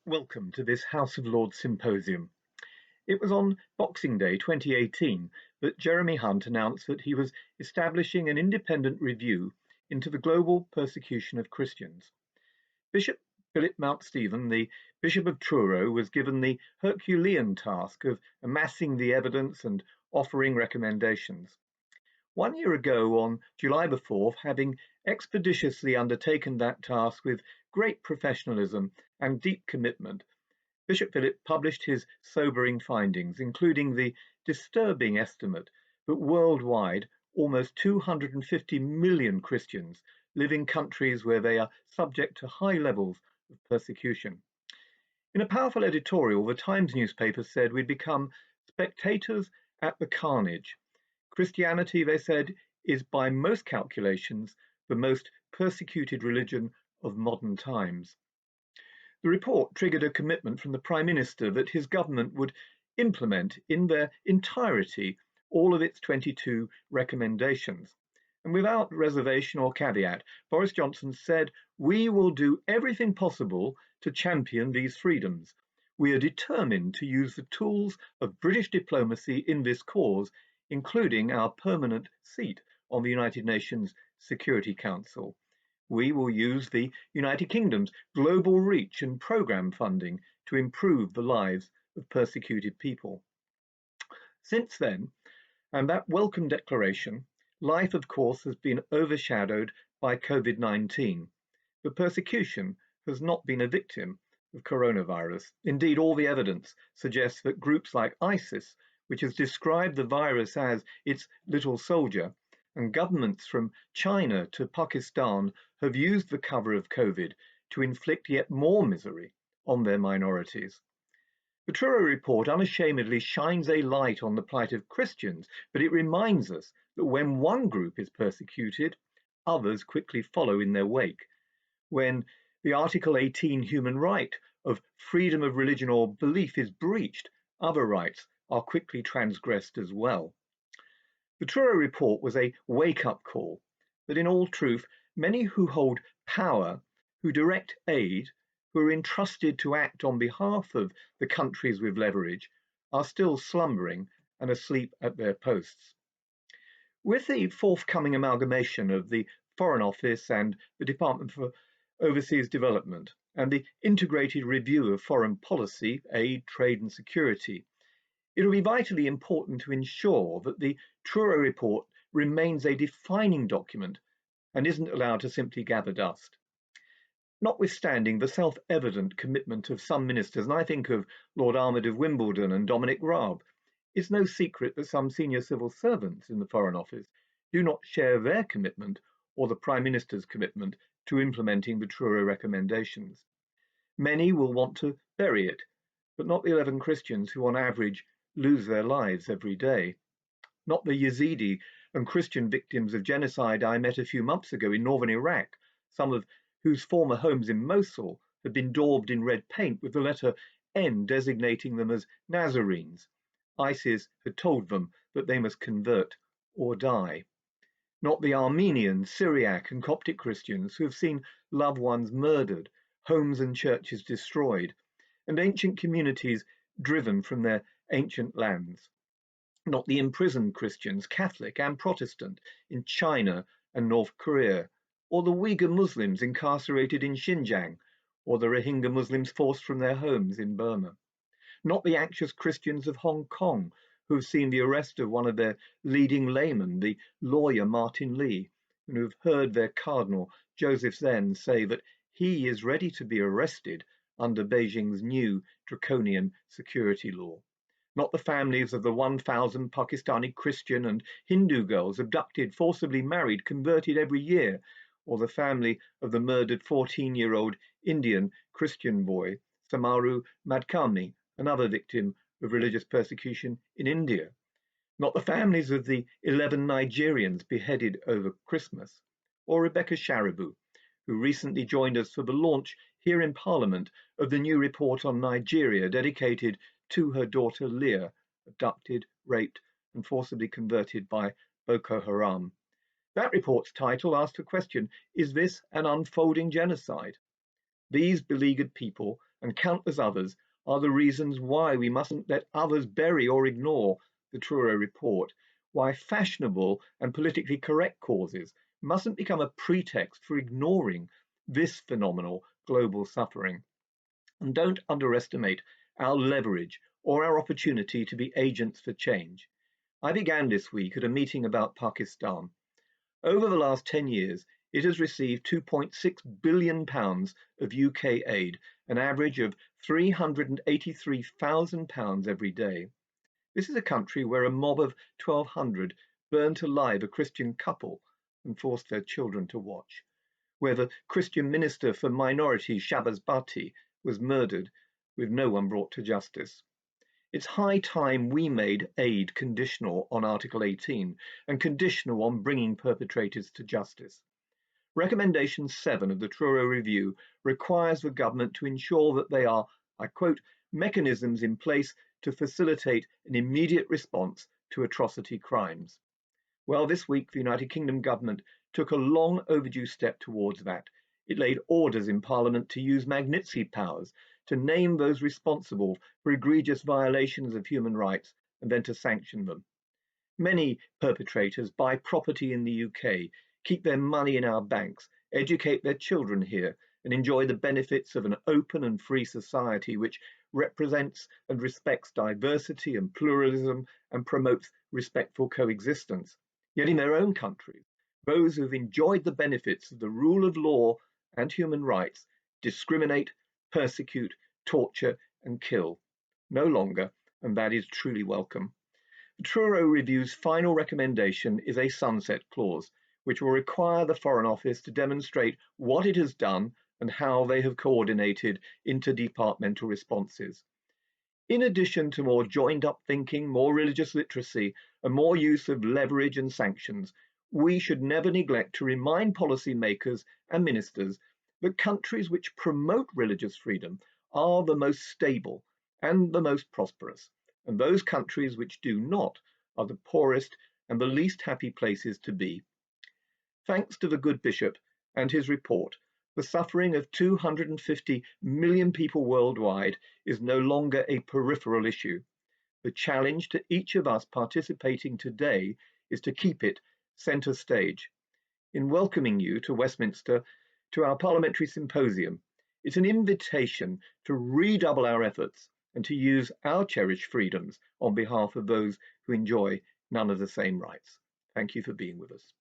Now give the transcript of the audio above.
Welcome to this House of Lords Symposium. It was on Boxing Day 2018 that Jeremy Hunt announced that he was establishing an independent review into the global persecution of Christians. Bishop Philip Mount Stephen, the Bishop of Truro, was given the Herculean task of amassing the evidence and offering recommendations. 1 year ago, on July the 4th, having expeditiously undertaken that task with great professionalism and deep commitment, Bishop Philip published his sobering findings, including the disturbing estimate that worldwide almost 250 million Christians live in countries where they are subject to high levels of persecution. In a powerful editorial, the Times newspaper said we'd become spectators at the carnage. Christianity, they said, is by most calculations the most persecuted religion of modern times. The report triggered a commitment from the Prime Minister that his government would implement in their entirety all of its 22 recommendations. And without reservation or caveat, Boris Johnson said, "We will do everything possible to champion these freedoms. We are determined to use the tools of British diplomacy in this cause, including our permanent seat on the United Nations Security Council. We will use the United Kingdom's global reach and programme funding to improve the lives of persecuted people." Since then, and that welcome declaration, life, of course, has been overshadowed by COVID-19. The persecution has not been a victim of coronavirus. Indeed, all the evidence suggests that groups like ISIS, which has described the virus as its little soldier, and governments from China to Pakistan have used the cover of COVID to inflict yet more misery on their minorities. The Truro report unashamedly shines a light on the plight of Christians, but it reminds us that when one group is persecuted, others quickly follow in their wake. When the Article 18 human right of freedom of religion or belief is breached, other rights are quickly transgressed as well. The Truro report was a wake-up call that, in all truth, many who hold power, who direct aid, who are entrusted to act on behalf of the countries with leverage, are still slumbering and asleep at their posts. With the forthcoming amalgamation of the Foreign Office and the Department for Overseas Development, and the integrated review of foreign policy, aid, trade and security, it will be vitally important to ensure that the Truro report remains a defining document and isn't allowed to simply gather dust. Notwithstanding the self-evident commitment of some ministers, and I think of Lord Armid of Wimbledon and Dominic Raab, it's no secret that some senior civil servants in the Foreign Office do not share their commitment or the Prime Minister's commitment to implementing the Truro recommendations. Many will want to bury it, but not the 11 Christians who on average lose their lives every day. Not the Yazidi and Christian victims of genocide I met a few months ago in northern Iraq, some of whose former homes in Mosul had been daubed in red paint with the letter N designating them as Nazarenes. ISIS had told them that they must convert or die. Not the Armenian, Syriac and Coptic Christians who have seen loved ones murdered, homes and churches destroyed, and ancient communities driven from their ancient lands. Not the imprisoned Christians, Catholic and Protestant, in China and North Korea, or the Uyghur Muslims incarcerated in Xinjiang, or the Rohingya Muslims forced from their homes in Burma. Not the anxious Christians of Hong Kong, who have seen the arrest of one of their leading laymen, the lawyer Martin Lee, and who have heard their Cardinal, Joseph Zen, say that he is ready to be arrested under Beijing's new draconian security law. Not the families of the 1,000 Pakistani Christian and Hindu girls abducted, forcibly married, converted every year, or the family of the murdered 14-year-old Indian Christian boy, Samaru Madkami, another victim of religious persecution in India. Not the families of the 11 Nigerians beheaded over Christmas, or Rebecca Sharibu, who recently joined us for the launch here in Parliament of the new report on Nigeria dedicated to her daughter Leah, abducted, raped and forcibly converted by Boko Haram. That report's title asked the question, is this an unfolding genocide? These beleaguered people and countless others are the reasons why we mustn't let others bury or ignore the Truro report, why fashionable and politically correct causes mustn't become a pretext for ignoring this phenomenal global suffering. And don't underestimate our leverage or our opportunity to be agents for change. I began this week at a meeting about Pakistan. Over the last 10 years, it has received £2.6 billion of UK aid, an average of £383,000 every day. This is a country where a mob of 1,200 burned alive a Christian couple and forced their children to watch, where the Christian minister for minorities, Shahbaz Bhatti, was murdered with no one brought to justice. It's high time we made aid conditional on Article 18 and conditional on bringing perpetrators to justice. Recommendation 7 of the Truro Review requires the government to ensure that they are, I quote, mechanisms in place to facilitate an immediate response to atrocity crimes. Well, this week the United Kingdom government took a long overdue step towards that. It laid orders in Parliament to use Magnitsky powers to name those responsible for egregious violations of human rights and then to sanction them. Many perpetrators buy property in the UK, keep their money in our banks, educate their children here, and enjoy the benefits of an open and free society which represents and respects diversity and pluralism and promotes respectful coexistence. Yet in their own countries, those who've enjoyed the benefits of the rule of law and human rights discriminate, persecute, torture, and kill. No longer, and that is truly welcome. The Truro Review's final recommendation is a sunset clause, which will require the Foreign Office to demonstrate what it has done and how they have coordinated interdepartmental responses. In addition to more joined-up thinking, more religious literacy, and more use of leverage and sanctions, we should never neglect to remind policymakers and ministers that countries which promote religious freedom are the most stable and the most prosperous, and those countries which do not are the poorest and the least happy places to be. Thanks to the good bishop and his report, the suffering of 250 million people worldwide is no longer a peripheral issue. The challenge to each of us participating today is to keep it centre stage. In welcoming you to Westminster to our Parliamentary Symposium, it's an invitation to redouble our efforts and to use our cherished freedoms on behalf of those who enjoy none of the same rights. Thank you for being with us.